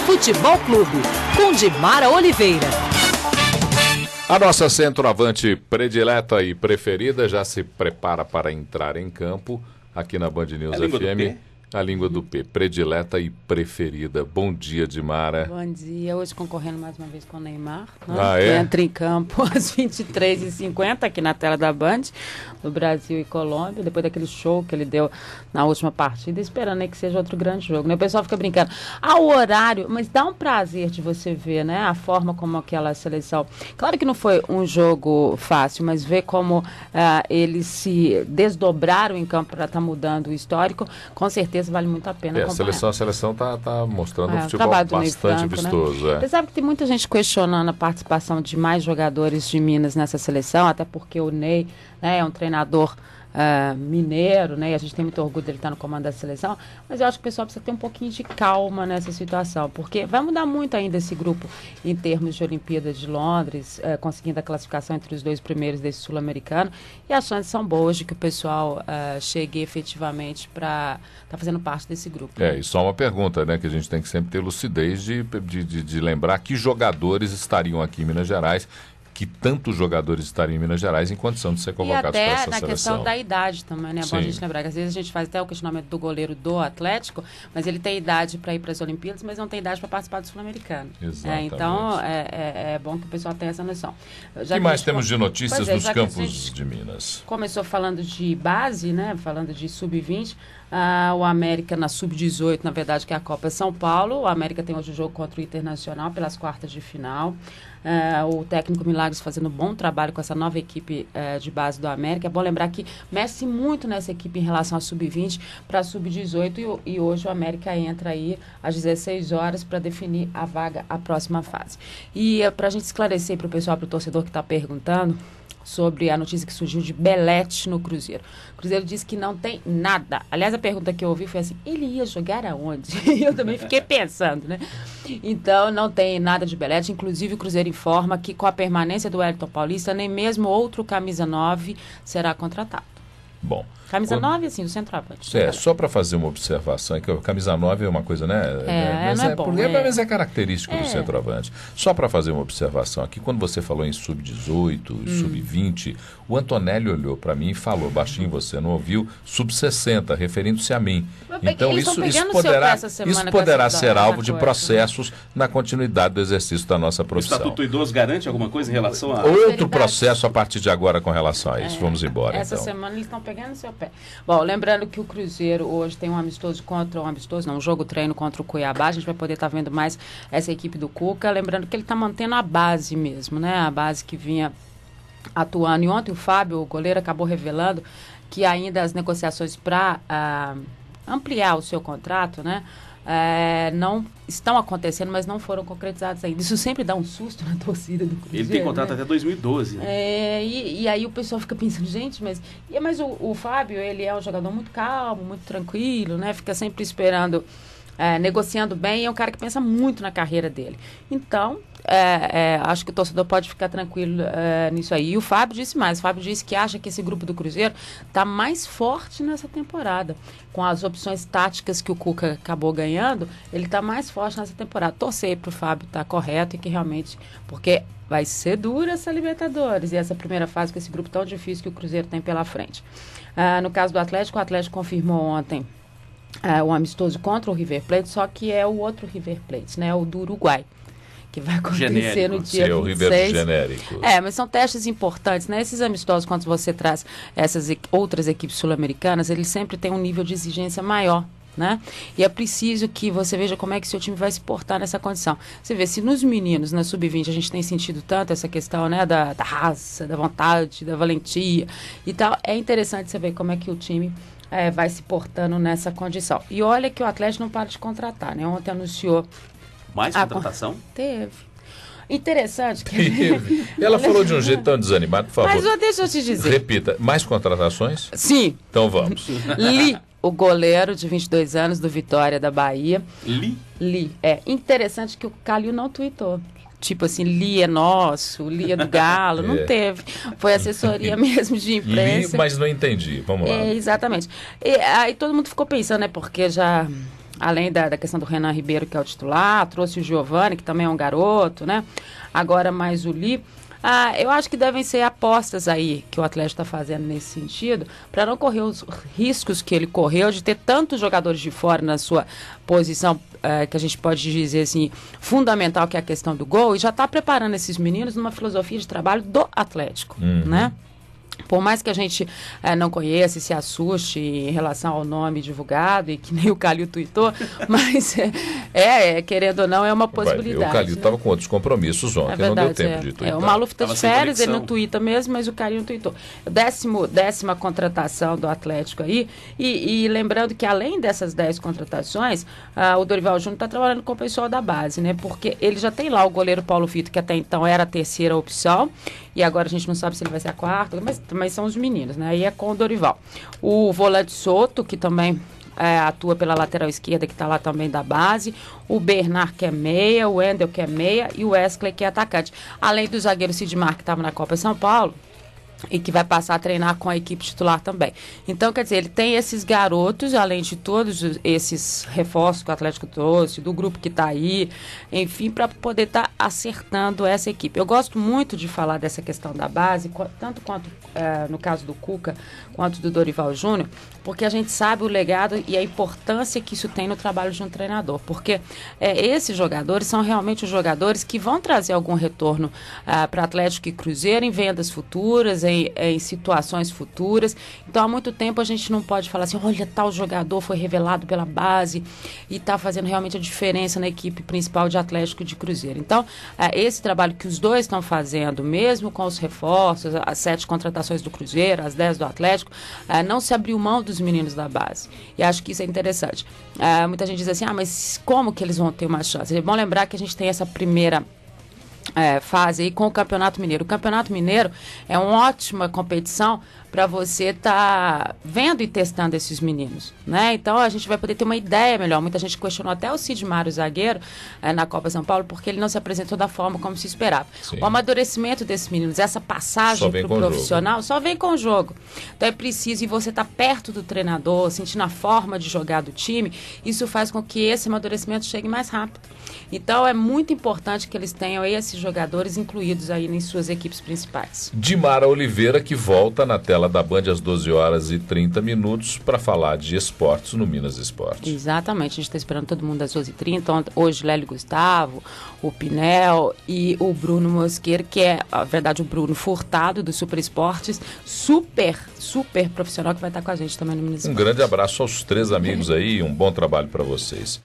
Futebol Clube, com Dimara Oliveira. A nossa centroavante predileta e preferida já se prepara para entrar em campo aqui na Band News FM. A língua do P, predileta e preferida. Bom dia, Dimara. Bom dia. Hoje concorrendo mais uma vez com o Neymar. Né? Ah, é? Entra em campo às 23h50 aqui na tela da Band, do Brasil e Colômbia, depois daquele show que ele deu na última partida, esperando aí que seja outro grande jogo. Né? O pessoal fica brincando. O horário, mas dá um prazer de você ver, né? A forma como aquela seleção... Claro que não foi um jogo fácil, mas ver como eles se desdobraram em campo para estar mudando o histórico, com certeza vale muito a pena acompanhar. A seleção tá mostrando um futebol bastante Franco, vistoso. Né? Você sabe que tem muita gente questionando a participação de mais jogadores de Minas nessa seleção, até porque o Ney, né, é um treinador mineiro, né, e a gente tem muito orgulho dele estar no comando da seleção, mas eu acho que o pessoal precisa ter um pouquinho de calma nessa situação, porque vai mudar muito ainda esse grupo em termos de Olimpíadas de Londres, conseguindo a classificação entre os 2 primeiros desse sul-americano, e as chances são boas de que o pessoal chegue efetivamente para estar fazendo parte desse grupo. Né? E só uma pergunta, né, que a gente tem que sempre ter lucidez de lembrar que jogadores estariam aqui em Minas Gerais, que tantos jogadores estariam em Minas Gerais em condição de ser convocados para essa seleção. E até na questão da idade também, né? É bom a Sim. gente lembrar que às vezes a gente faz até o questionamento do goleiro do Atlético, mas ele tem idade para ir para as Olimpíadas, mas não tem idade para participar do Sul-Americano. Exatamente. Então, é bom que o pessoal tenha essa noção. O que mais temos de notícias nos campos de Minas? Começou falando de base, né? Falando de sub-20. O América na sub-18, na verdade, que é a Copa São Paulo. O América tem hoje o jogo contra o Internacional pelas quartas de final. O técnico Milagres fazendo um bom trabalho com essa nova equipe de base do América. É bom lembrar que mexe muito nessa equipe em relação à sub-20 para a sub-18 e hoje o América entra aí às 16 horas para definir a vaga, a próxima fase. E para a gente esclarecer para o pessoal, para o torcedor que está perguntando sobre a notícia que surgiu de Belete no Cruzeiro. O Cruzeiro disse que não tem nada. Aliás, a pergunta que eu ouvi foi assim, ele ia jogar aonde? E eu também fiquei pensando, né? Então, não tem nada de Belete. Inclusive, o Cruzeiro informa que com a permanência do Wellington Paulista, nem mesmo outro camisa 9 será contratado. Bom. Camisa 9, assim, do centroavante. Só para fazer uma observação, é que a camisa 9 é uma coisa, né? Mas é característico do centroavante. Só para fazer uma observação aqui, quando você falou em sub-18, sub-20, o Antonelli olhou para mim e falou, baixinho, você não ouviu, sub-60, referindo-se a mim. Então isso poderá ser alvo de processos na continuidade do exercício da nossa profissão. O Estatuto Idoso garante alguma coisa em relação a... Outro processo a partir de agora com relação a isso. Vamos embora, essa semana eles estão pegando seu pé. Bom, lembrando que o Cruzeiro hoje tem um jogo-treino contra o Cuiabá. A gente vai poder estar vendo mais essa equipe do Cuca. Lembrando que ele está mantendo a base mesmo, né? A base que vinha atuando. E ontem o Fábio, o goleiro, acabou revelando que ainda as negociações para ampliar o seu contrato, né? Não estão acontecendo, mas não foram concretizados ainda. Isso sempre dá um susto na torcida do Cruzeiro. Ele tem contrato até 2012. Né? E aí o pessoal fica pensando, gente, mas o Fábio, ele é um jogador muito calmo, muito tranquilo, né? Fica sempre esperando, negociando bem, e é um cara que pensa muito na carreira dele. Então, acho que o torcedor pode ficar tranquilo nisso aí. E o Fábio disse mais. O Fábio disse que acha que esse grupo do Cruzeiro está mais forte nessa temporada. Com as opções táticas que o Cuca acabou ganhando, ele está mais forte nessa temporada. Torcer para o Fábio estar correto e que realmente... Porque vai ser dura essa Libertadores e essa primeira fase com esse grupo tão difícil que o Cruzeiro tem pela frente. No caso do Atlético, o Atlético confirmou ontem o amistoso contra o River Plate, só que é o outro River Plate, né? O do Uruguai, que vai acontecer no dia 26. O River genérico. Mas são testes importantes, né? Esses amistosos, quando você traz essas outras equipes sul-americanas, eles sempre têm um nível de exigência maior, né? E é preciso que você veja como é que seu time vai se portar nessa condição. Você vê, se nos meninos, na sub-20, a gente tem sentido tanto essa questão, né, da raça, da vontade, da valentia e tal, é interessante você ver como é que o time vai se portando nessa condição. E olha que o Atlético não para de contratar, né? Ontem anunciou... Mais contratação? Teve. Interessante. Teve. Ela falou de um jeito tão desanimado, por favor. Mas deixa eu te dizer. Repita, mais contratações? Sim. Então vamos. Li, o goleiro de 22 anos do Vitória da Bahia. Li. É interessante que o Calil não tweetou. Tipo assim, Li é nosso, Li é do Galo, não teve. Foi assessoria mesmo de imprensa. Li, mas não entendi. Vamos lá. Exatamente. E aí todo mundo ficou pensando, né? Porque já além da questão do Renan Ribeiro, que é o titular, trouxe o Giovani, que também é um garoto, né? Agora mais o Li. Eu acho que devem ser apostas aí que o Atlético está fazendo nesse sentido, para não correr os riscos que ele correu de ter tantos jogadores de fora na sua posição, que a gente pode dizer assim, fundamental, que é a questão do gol, e já está preparando esses meninos numa filosofia de trabalho do Atlético, né? Por mais que a gente não conheça e se assuste em relação ao nome divulgado, e que nem o Calil tweetou, mas querendo ou não, é uma possibilidade. O Calil estava com outros compromissos ontem, não deu tempo de tweetar. O Maluf está de férias, ele não tuita mesmo, mas o Calil não tweetou. Décima contratação do Atlético aí, e lembrando que além dessas 10 contratações, o Dorival Júnior está trabalhando com o pessoal da base, né? Porque ele já tem lá o goleiro Paulo Vitor, que até então era a terceira opção, e agora a gente não sabe se ele vai ser a quarta, mas são os meninos, né? Aí é com o Dorival. O volante Soto, que também atua pela lateral esquerda, que está lá também da base. O Bernard, que é meia, o Wendel, que é meia, e o Wesley, que é atacante. Além do zagueiro Sidmar, que estava na Copa São Paulo, e que vai passar a treinar com a equipe titular também. Então, quer dizer, ele tem esses garotos, além de todos esses reforços que o Atlético trouxe, do grupo que está aí, enfim, para poder estar acertando essa equipe. Eu gosto muito de falar dessa questão da base, tanto quanto no caso do Cuca, quanto do Dorival Júnior, porque a gente sabe o legado e a importância que isso tem no trabalho de um treinador, porque esses jogadores são realmente os jogadores que vão trazer algum retorno para Atlético e Cruzeiro em vendas futuras, em situações futuras. Então, há muito tempo a gente não pode falar assim, olha, tal jogador foi revelado pela base e está fazendo realmente a diferença na equipe principal de Atlético e de Cruzeiro. Então, esse trabalho que os dois estão fazendo, mesmo com os reforços, as 7 contratações do Cruzeiro, as 10 do Atlético, não se abriu mão dos meninos da base. E acho que isso é interessante. Muita gente diz assim, mas como que eles vão ter uma chance? É bom lembrar que a gente tem essa primeira fase aí com o Campeonato Mineiro. O Campeonato Mineiro é uma ótima competição para você estar vendo e testando esses meninos, né? Então a gente vai poder ter uma ideia melhor. Muita gente questionou até o Sidmar, o zagueiro, na Copa São Paulo, porque ele não se apresentou da forma como se esperava. Sim. O amadurecimento desses meninos, essa passagem para o profissional, só vem com o jogo. Então é preciso, e você estar perto do treinador, sentindo a forma de jogar do time, isso faz com que esse amadurecimento chegue mais rápido. Então é muito importante que eles tenham esses jogadores incluídos aí em suas equipes principais. Dimara Oliveira, que volta na tela da Band às 12h30 para falar de esportes no Minas Esporte. Exatamente, a gente está esperando todo mundo às 12h30. Hoje, Lélio Gustavo, o Pinel e o Bruno Mosqueira, que é, na verdade, o Bruno Furtado do Super Esportes, super profissional, que vai estar com a gente também no Minas Esporte. Um grande abraço aos 3 amigos aí e um bom trabalho para vocês.